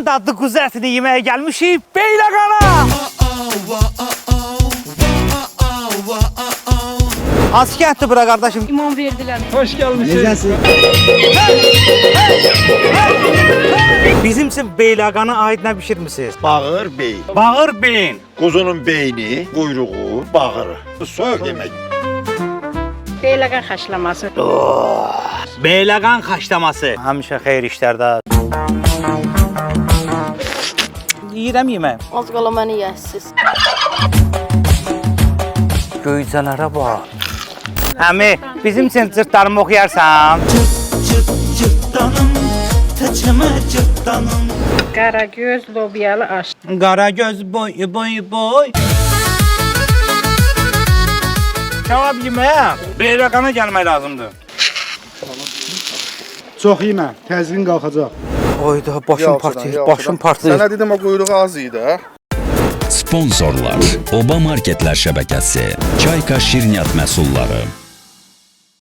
dadlı kuzu ətini yeməyə gəlmişik Beyləqana. Hansı kənddir bura qardaşım? İmam verdilər. Hoş gelmişsiniz. Necəsin? Bizim üçün Beyləqana aid nə bişirmisiniz? Bağır beyin. Bağır beyin. Quzunun beyni, quyruğu, bağırı. Soyuq yemək. Beyləqan xaşlaması. Beyləqan xaşlaması. Həmişə xeyir işlərdə. Yiyirəm yemək. Az qala məni yəssiz. Göycələrə bax. Əmi, bizim üçün cırtlarımı oxuyarsan. Cırtdanım, təçəmə cırtdanım. Qaragöz lobyalı aş. Qara göz boy boy boy. Kebab yeməyə Beyləqana gəlmək lazımdır. Çox yemə, təzyiqin qalxacaq. Oyda başım partlayır, başım partlayır. Sənə dedim o quyruğu az idi, hə? Sponsorlar: Oba Marketlər şəbəkəsi, Çayka şirniyyat məhsulları.